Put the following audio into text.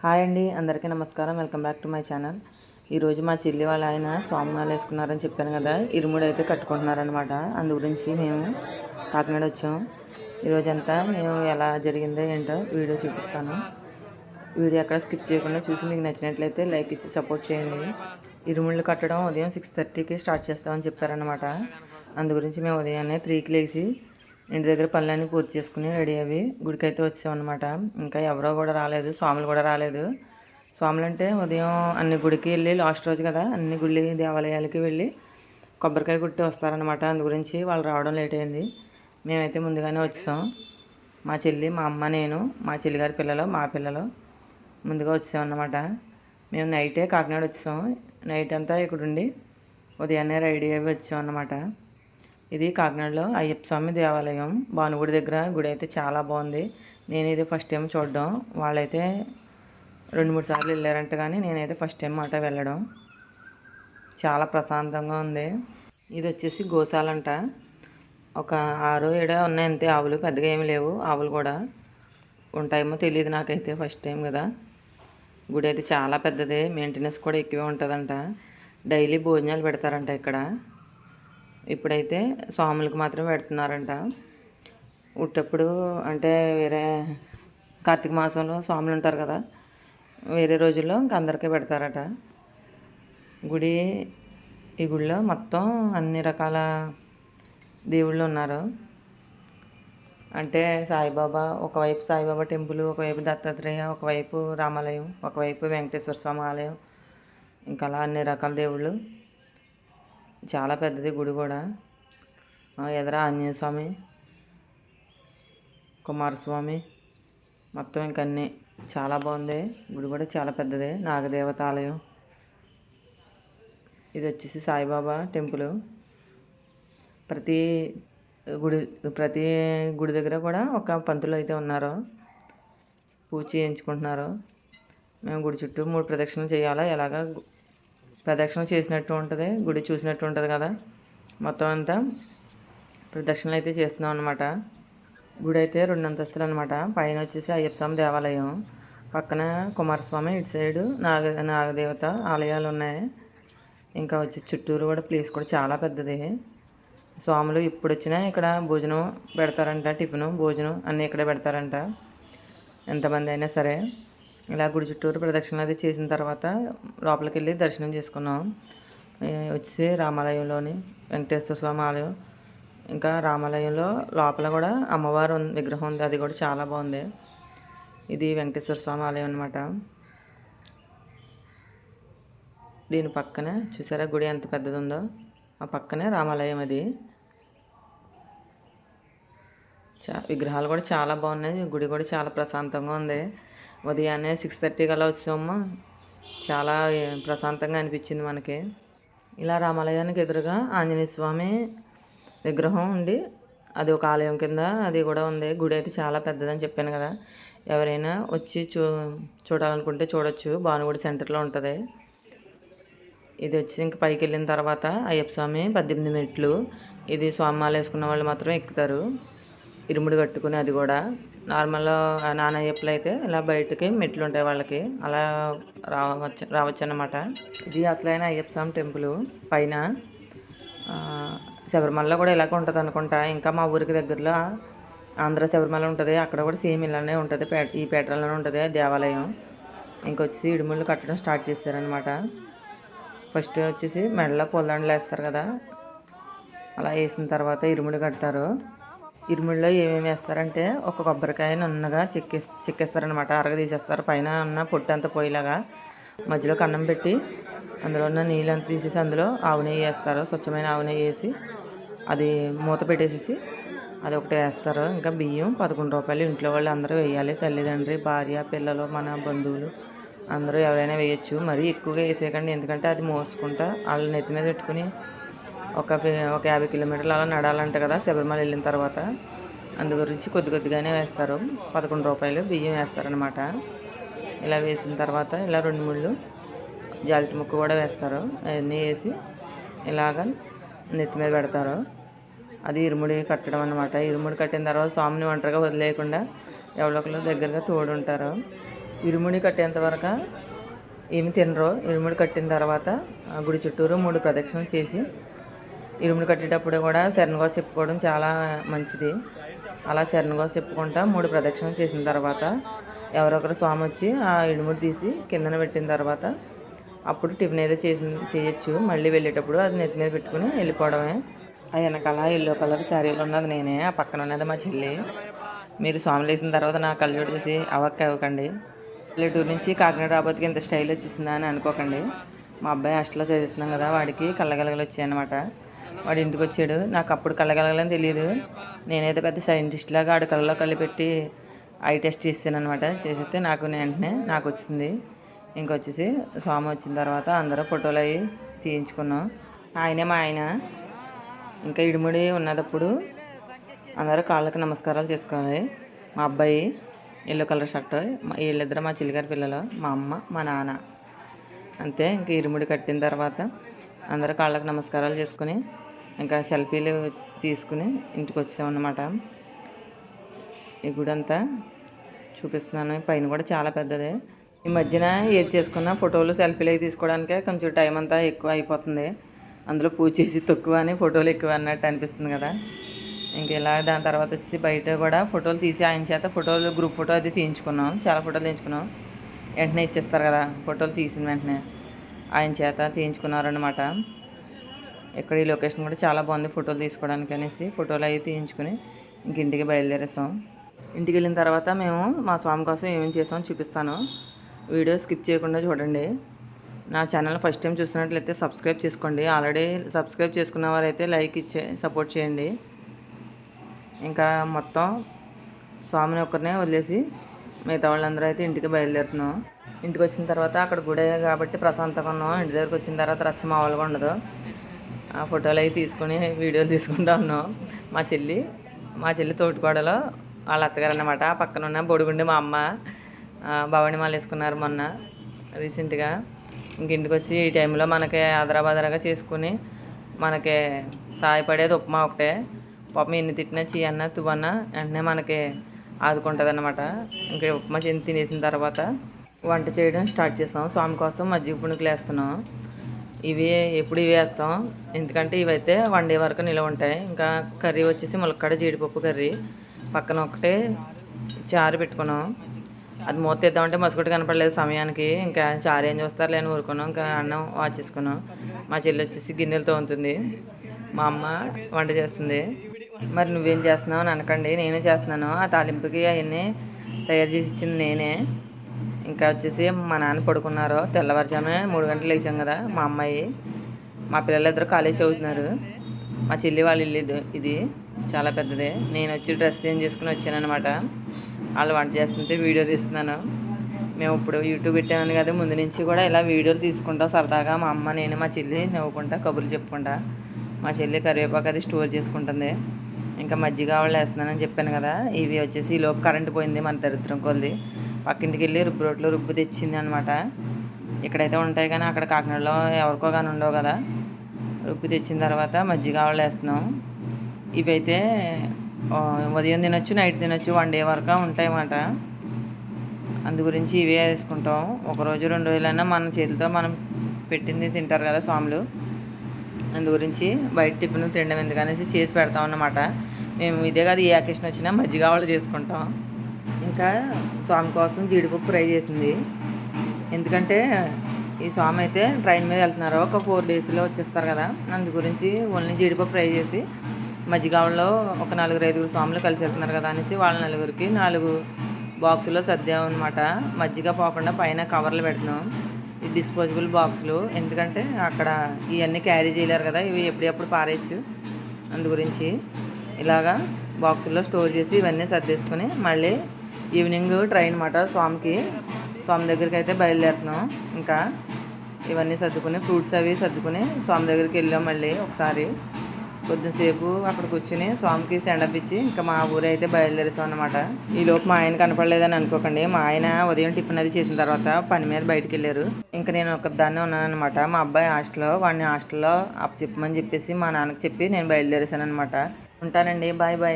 Hi అండి, అందరికీ నమస్కారం. Welcome back to my channel. ఈరోజు మా చెల్లి వాళ్ళ ఆయన స్వామిమాల వేసుకున్నారని చెప్పాను కదా, ఇరుముడు అయితే కట్టుకుంటున్నారనమాట. అందు గురించి మేము కాకినాడ వచ్చాం. ఈరోజంతా మేము ఎలా జరిగిందో ఏంటో వీడియో చూపిస్తాను. వీడియో ఎక్కడ స్కిప్ చేయకుండా చూసి మీకు నచ్చినట్లయితే లైక్ ఇచ్చి సపోర్ట్ చేయండి. ఇరుముళ్ళు కట్టడం ఉదయం 6:30కి స్టార్ట్ చేస్తామని చెప్పారనమాట. అందు గురించి మేము ఉదయాన్నే 3కి లేచి ఇంటి దగ్గర పనులన్నీ పూర్తి చేసుకుని రెడీ అయ్యి గుడికైతే వచ్చామన్నమాట. ఇంకా ఎవరో కూడా రాలేదు, స్వాములు కూడా రాలేదు. స్వాములు అంటే ఉదయం అన్ని గుడికి వెళ్ళి లాస్ట్ రోజు కదా, అన్ని గుడి దేవాలయాలకి వెళ్ళి కొబ్బరికాయ కుట్టి వస్తారనమాట. అందు గురించి వాళ్ళు రావడం లేట్ అయింది. మేమైతే ముందుగానే వచ్చాం. మా చెల్లి, మా అమ్మ, నేను, మా చెల్లిగారి పిల్లలు, మా పిల్లలు ముందుగా వచ్చామన్నమాట. మేము నైటే కాకినాడ వచ్చాం. నైట్ అంతా ఇక్కడుండి ఉదయాన్నే రెడీ అయ్యి వచ్చామన్నమాట. ఇది కాకినాడలో అయ్యప్ప స్వామి దేవాలయం, భానుగుడి దగ్గర. గుడి అయితే చాలా బాగుంది. నేను ఇది ఫస్ట్ టైం చూడడం. వాళ్ళైతే 2-3 సార్లు వెళ్ళారంట, కానీ నేనైతే ఫస్ట్ టైం మాట వెళ్ళడం. చాలా ప్రశాంతంగా ఉంది. ఇది వచ్చేసి గోశాలంట. ఒక 6-7 ఉన్నాయి అంతే ఆవులు, పెద్దగా ఏమి లేవు. ఆవులు కూడా ఉంటాయేమో తెలియదు నాకైతే, ఫస్ట్ టైం కదా. గుడి అయితే చాలా పెద్దదే, మెయింటెనెన్స్ కూడా ఎక్కువే ఉంటుందంట. డైలీ భోజనాలు పెడతారంట ఇక్కడ. ఇప్పుడైతే స్వాములకు మాత్రం పెడుతున్నారంట. ఉట్టప్పుడు అంటే వేరే కార్తీక మాసంలో స్వాములు ఉంటారు కదా, వేరే రోజుల్లో ఇంక అందరికీ పెడతారట. ఈ గుడిలో మొత్తం అన్ని రకాల దేవుళ్ళు ఉన్నారు. అంటే సాయిబాబా, ఒకవైపు సాయిబాబా టెంపుల్, ఒకవైపు దత్తాత్రేయ, ఒకవైపు రామాలయం, ఒకవైపు వెంకటేశ్వర స్వామి ఆలయం, ఇంకా అలా అన్ని రకాల దేవుళ్ళు. చాలా పెద్దది గుడి కూడా. ఎదుర ఆంజనేయ స్వామి, కుమారస్వామి, మొత్తం ఇంకన్నీ చాలా బాగుంది. గుడి కూడా చాలా పెద్దది, నాగదేవత ఆలయం. ఇది వచ్చేసి సాయిబాబా టెంపుల్. ప్రతి గుడి దగ్గర కూడా ఒక పంతులు అయితే ఉన్నారు, పూజ చేయించుకుంటున్నారు. మేము గుడి చుట్టూ 3 ప్రదక్షిణలు చేయాలా. ఎలాగా ప్రదక్షిణ చేసినట్టు ఉంటుంది, గుడి చూసినట్టు ఉంటుంది కదా. మొత్తం అంతా ప్రదక్షిణలు అయితే చేస్తున్నాం అనమాట. గుడి అయితే 2 అంతస్తులు అనమాట. పైన వచ్చేసి అయ్యప్ప స్వామి దేవాలయం, పక్కన కుమారస్వామి, ఇటు సైడు నాగదేవత ఆలయాలు ఉన్నాయి. ఇంకా వచ్చి చుట్టూరు కూడా ప్లేస్ కూడా చాలా పెద్దది. స్వాములు ఇప్పుడు వచ్చినా ఇక్కడ భోజనం పెడతారంట, టిఫిను భోజనం అన్నీ ఇక్కడే పెడతారంట, ఎంతమంది అయినా సరే. ఇలా గుడి చుట్టూరు ప్రదక్షిణ అది చేసిన తర్వాత లోపలికి వెళ్ళి దర్శనం చేసుకున్నాం. వచ్చి రామాలయంలోని వెంకటేశ్వర స్వామి ఆలయం, ఇంకా రామాలయంలో లోపల కూడా అమ్మవారు విగ్రహం ఉంది, అది కూడా చాలా బాగుంది. ఇది వెంకటేశ్వర స్వామి ఆలయం అనమాట. దీని పక్కనే చూసారా గుడి ఎంత పెద్దది ఉందో, ఆ పక్కనే రామాలయం. అది విగ్రహాలు కూడా చాలా బాగున్నాయి. గుడి కూడా చాలా ప్రశాంతంగా ఉంది. ఉదయాన్నే 6:30 అలా వచ్చామమ్మా. చాలా ప్రశాంతంగా అనిపించింది మనకి. ఇలా రామాలయానికి ఎదురుగా ఆంజనేయ స్వామి విగ్రహం ఉండి, అది ఒక ఆలయం కింద అది కూడా ఉంది. గుడి అయితే చాలా పెద్దదని చెప్పాను కదా, ఎవరైనా వచ్చి చూడాలనుకుంటే చూడొచ్చు. భానుగుడి సెంటర్లో ఉంటుంది. ఇది వచ్చి ఇంక పైకి వెళ్ళిన తర్వాత అయ్యప్ప స్వామి 18 మెట్లు. ఇది స్వామిమాల వేసుకున్న వాళ్ళు మాత్రం ఎక్కుతారు, ఇరుముడు కట్టుకుని. అది కూడా నార్మల్ నానయ్యప్పలు అయితే ఇలా బయటకి మెట్లు ఉంటాయి వాళ్ళకి, అలా రావచ్చు అన్నమాట. ఇది అసలైన అయ్యప్ప స్వామి టెంపుల్. పైన శబరిమలలో కూడా ఇలాగ ఉంటుంది అనుకుంటా. ఇంకా మా ఊరికి దగ్గరలో ఆంధ్ర శబరిమల ఉంటుంది, అక్కడ కూడా సేమ్ ఇలానే ఉంటుంది. ఈ పేటలోనే ఉంటుంది దేవాలయం. ఇంకొచ్చి ఇడుముళ్ళు కట్టడం స్టార్ట్ చేశారనమాట. ఫస్ట్ వచ్చేసి మెడలో పూలదండలు వేస్తారు కదా, అలా వేసిన తర్వాత ఇరుముడు కడతారు. ఇరుముడిలో ఏమేమి వేస్తారంటే ఒక కొబ్బరికాయ నున్నగా చెక్కేస్తారనమాట, తీసేస్తారు. పైన ఉన్న పొట్టు అంతా పోయేలాగా మధ్యలో కన్నం పెట్టి అందులో ఉన్న నీళ్ళు అంతా తీసేసి అందులో ఆవు నెయ్యి వేస్తారు. స్వచ్ఛమైన ఆవు నెయ్యి వేసి అది మూత పెట్టేసేసి అది ఒకటి వేస్తారు. ఇంకా బియ్యం 11 రూపాయలు ఇంట్లో వాళ్ళు అందరూ వేయాలి. తల్లిదండ్రి, భార్య, పిల్లలు, మన బంధువులు అందరూ ఎవరైనా వేయచ్చు. మరీ ఎక్కువగా వేసేయకండి, ఎందుకంటే అది మోసుకుంటా వాళ్ళ నెత్తి మీద పెట్టుకుని ఒక 50 కిలోమీటర్లు అలా నడాలంట కదా శబరిమల వెళ్ళిన తర్వాత. అందు గురించి కొద్దిగానే వేస్తారు. 11 రూపాయలు బియ్యం వేస్తారనమాట. ఇలా వేసిన తర్వాత ఇలా 2 ముళ్ళు జాకెట్ ముక్క కూడా వేస్తారు. అవన్నీ వేసి ఇలాగ నెత్తి మీద పెడతారు. అది ఇరుముడి కట్టడం అనమాట. ఇరుముడి కట్టిన తర్వాత స్వామిని ఒంటరిగా వదిలేయకుండా ఎవరొకరు దగ్గరగా తోడుంటారు. ఇరుముడి కట్టేంత వరకు ఏమి తినరు. ఇరుముడి కట్టిన తర్వాత గుడి చుట్టూరు 3 ప్రదక్షిణలు చేసి, ఇరుముడి కట్టేటప్పుడు కూడా శరణగోస చెప్పుకోవడం చాలా మంచిది. అలా శరణగోస చెప్పుకుంటా 3 ప్రదక్షిణలు చేసిన తర్వాత ఎవరొకరు స్వామి వచ్చి ఆ ఇరుముడి తీసి కిందన పెట్టిన తర్వాత అప్పుడు టిఫిన్ ఏదో చేయొచ్చు. మళ్ళీ వెళ్ళేటప్పుడు అది నెత్తి మీద పెట్టుకుని వెళ్ళిపోవడమే. ఆ వెనకాల ఎల్లో కలర్ శారీలో ఉన్నది నేనే, ఆ పక్కన ఉన్నది మా చెల్లి. మీరు స్వాములు వేసిన తర్వాత నా కళ్ళజోడు చూసి అవ్వకండి. పల్లెటూరు నుంచి కాకినాడ రాబోతుకి ఇంత స్టైల్ వచ్చేసిందా అని అనుకోకండి. మా అబ్బాయి హాస్టల్లో చదివిస్తున్నాం కదా, వాడికి కళ్ళగలగలు వచ్చాయన్నమాట. వాడు ఇంటికి వచ్చాడు. నాకు అప్పుడు కళ్ళగలగలని తెలియదు. నేనైతే పెద్ద సైంటిస్ట్ లాగా ఆడు కళ్ళలో కళ్ళు పెట్టి ఐ టెస్ట్ చేస్తాను అనమాట. చేసితే వెంటనే నాకు వచ్చింది. ఇంకొచ్చేసి స్వామి వచ్చిన తర్వాత అందరూ ఫోటోలు అవి తీయించుకున్నాం. ఆయనే మా ఆయన. ఇంకా ఇడుముడి ఉన్నదప్పుడు అందరూ కాళ్ళకి నమస్కారాలు చేసుకోవాలి. మా అబ్బాయి ఎల్లో కలర్ షర్ట్, వీళ్ళిద్దరు మా చెల్లిగారి పిల్లలు, మా అమ్మ మా నాన్న. అంతే. ఇంక ఇరుముడి కట్టిన తర్వాత అందరూ కాళ్ళకి నమస్కారాలు చేసుకుని ఇంకా సెల్ఫీలు తీసుకుని ఇంటికి వచ్చామన్నమాట. ఈ గుడి అంతా చూపిస్తున్నాను. పైన కూడా చాలా పెద్దదే. ఈ మధ్యన ఏది చేసుకున్నా ఫోటోలు సెల్ఫీలు అవి తీసుకోవడానికే కొంచెం టైం అంతా ఎక్కువ అయిపోతుంది. అందులో పూజ చేసి తక్కువ అని ఫోటోలు ఎక్కువ అన్నట్టు అనిపిస్తుంది కదా. ఇంకెలా దాని తర్వాత వచ్చేసి బయట కూడా ఫోటోలు తీసి ఆయన చేత ఫోటోలు గ్రూప్ ఫోటో అది తీయించుకున్నాం. చాలా ఫోటోలు తీయించుకున్నాం. వెంటనే ఇచ్చేస్తారు కదా ఫోటోలు తీసిన వెంటనే, ఆయన చేత తీయించుకున్నారనమాట. ఇక్కడ ఈ లొకేషన్ కూడా చాలా బాగుంది ఫోటోలు తీసుకోవడానికి అనేసి ఫోటోలు అవి తీయించుకుని ఇంక ఇంటికి బయలుదేరేసాం. ఇంటికి వెళ్ళిన తర్వాత మేము మా స్వామి కోసం ఏమేమి చేసామో చూపిస్తాను. వీడియో స్కిప్ చేయకుండా చూడండి. నా ఛానల్ ఫస్ట్ టైం చూస్తున్నట్లయితే సబ్స్క్రైబ్ చేసుకోండి. ఆల్రెడీ సబ్స్క్రైబ్ చేసుకున్న వారైతే లైక్ ఇచ్చే సపోర్ట్ చేయండి. ఇంకా మొత్తం స్వామిని ఒక్కరినే వదిలేసి మిగతా వాళ్ళందరూ అయితే ఇంటికి బయలుదేరుతున్నాం. ఇంటికి వచ్చిన తర్వాత అక్కడ గుడి కాబట్టి ప్రశాంతంగా ఉన్నాం. ఇంటి దగ్గరికి వచ్చిన తర్వాత రచ్చ మామూలుగా ఉండదు. ఆ ఫోటోలు అవి తీసుకొని వీడియోలు తీసుకుంటూ ఉన్నాం. మా చెల్లి తోటికోడలో వాళ్ళ అత్తగారు అన్నమాట. పక్కన ఉన్న బొడుగుండి మా అమ్మ భవాని మాల వేసుకున్నారు మొన్న రీసెంట్గా. ఇంక ఇంటికి వచ్చి ఈ టైంలో మనకి ఆదరాబాదరాగా చేసుకుని మనకి సాయపడేది ఉప్మా ఒకటే. పాపం ఎన్ని తిట్టినా అన్న తువన్నా వెంటనే మనకి ఆదుకుంటుంది అన్నమాట. ఇంకా ఉప్మా తినేసిన తర్వాత వంట చేయడం స్టార్ట్ చేస్తాం. స్వామి కోసం మజ్జిగ పుణుకులు వేస్తున్నాం. ఎప్పుడు ఇవి వేస్తాం ఎందుకంటే ఇవైతే 1 డే వరకు నిలవ ఉంటాయి. ఇంకా కర్రీ వచ్చేసి ములక్కాడ జీడిపప్పు కర్రీ. పక్కన ఒకటే చారు పెట్టుకున్నాం. అది మూత తెద్దామంటే మసుగుడు కనపడలేదు సమయానికి. ఇంకా చారు ఏం చూస్తారు లేని ఊరుకున్నాం. ఇంకా అన్నం వాచ్ చేసుకున్నాం. మా చెల్లి వచ్చేసి గిన్నెలతో ఉంటుంది. మా అమ్మ వంట చేస్తుంది. మరి నువ్వేం చేస్తున్నావు అని అనకండి, నేనే చేస్తున్నాను. ఆ తాలింపుకి అవన్నీ తయారు చేసి ఇచ్చింది నేనే. ఇంకా వచ్చేసి మా నాన్న పడుకున్నారు. తెల్లవారుజామునే 3 గంటలు లేచాం కదా. మా అమ్మాయి మా పిల్లలిద్దరూ కాలేజ్ చదువుతున్నారు. మా చెల్లి వాళ్ళ ఇల్లు ఇది చాలా పెద్దదే. నేను వచ్చి డ్రెస్ చేంజ్ చేసుకుని వచ్చాను అనమాట. వాళ్ళు వంట చేస్తుంటే వీడియో తీస్తున్నాను. మేము ఇప్పుడు యూట్యూబ్ పెట్టామని కదా, ముందు నుంచి కూడా ఇలా వీడియోలు తీసుకుంటాం సరదాగా. మా అమ్మ నేను మా చెల్లి నవ్వుకుంటా కబుర్లు చెప్పుకుంటా. మా చెల్లి కరివేపాకు అది స్టోర్ చేసుకుంటుంది. ఇంకా మజ్జిగ వాళ్ళు వేస్తున్నానని చెప్పాను కదా. ఇవి వచ్చేసి ఈలోపు కరెంట్ పోయింది మన దరిద్రం కొద్ది. పక్కింటికి వెళ్ళి రుబ్బు తెచ్చింది అనమాట. ఇక్కడైతే ఉంటాయి కానీ అక్కడ కాకినాడలో ఎవరికో కానీ ఉండవు కదా. రుబ్బు తెచ్చిన తర్వాత మజ్జిగ వాళ్ళు వేస్తున్నాం. ఇవైతే ఉదయం తినొచ్చు, నైట్ తినొచ్చు, 1 డే వరకు ఉంటాయి అన్నమాట. అందు గురించి ఇవే వేసుకుంటాం. 1 రోజు 2 రోజులైనా మన చేతితో మనం పెట్టింది తింటారు కదా స్వాములు. అందు గురించి బయట టిఫిన్ తినడం ఎందుకనేసి చేసి పెడతాం అన్నమాట. మేము ఇదే కాదు ఏ అకేషన్ వచ్చినా మజ్జిగ వాళ్ళు చేసుకుంటాం. ఇంకా స్వామి కోసం జీడిపప్పు ఫ్రై చేసింది. ఎందుకంటే ఈ స్వామి అయితే ట్రైన్ మీద వెళ్తున్నారు. ఒక 4 డేస్లో వచ్చేస్తారు కదా. అందు గురించి ఓన్లీ జీడిపప్పు ఫ్రై చేసి మజ్జిగలో ఒక 4-5 స్వాములు కలిసి వెళ్తున్నారు కదా అనేసి వాళ్ళ 4గురికి 4 బాక్సులో సర్దాం అనమాట. మజ్జిగ పోకుండా పైన కవర్లు పెడుతున్నాం. ఈ డిస్పోజబుల్ బాక్సులు, ఎందుకంటే అక్కడ ఇవన్నీ క్యారీ చేయలేరు కదా, ఇవి ఎప్పుడెప్పుడు పారేయచ్చు. అందు గురించి ఇలాగా బాక్సుల్లో స్టోర్ చేసి ఇవన్నీ సర్దేసుకుని మళ్ళీ ఈవినింగ్ ట్రైన్ అన్నమాట. స్వామి దగ్గరికి అయితే బయలుదేరుతున్నాం. ఇంకా ఇవన్నీ సర్దుకుని ఫ్రూట్స్ అవి సర్దుకుని స్వామి దగ్గరికి వెళ్ళాం. మళ్ళీ ఒకసారి కొద్దిసేపు అక్కడ కూర్చుని స్వామికి సెండప్ ఇచ్చి ఇంకా మా ఊరు అయితే బయలుదేరేసాం అనమాట. ఈలోపు మా ఆయన కనపడలేదని అనుకోకండి. మా ఆయన ఉదయం టిఫిన్ అది చేసిన తర్వాత పని మీద బయటికి వెళ్ళారు. ఇంకా నేను ఒకదాన్నే ఉన్నాను అనమాట. మా అబ్బాయి వాడిని హాస్టల్లో చెప్పమని చెప్పేసి మా నాన్నకి చెప్పి నేను బయలుదేరేసాను అనమాట. ఉంటానండి. Bye bye.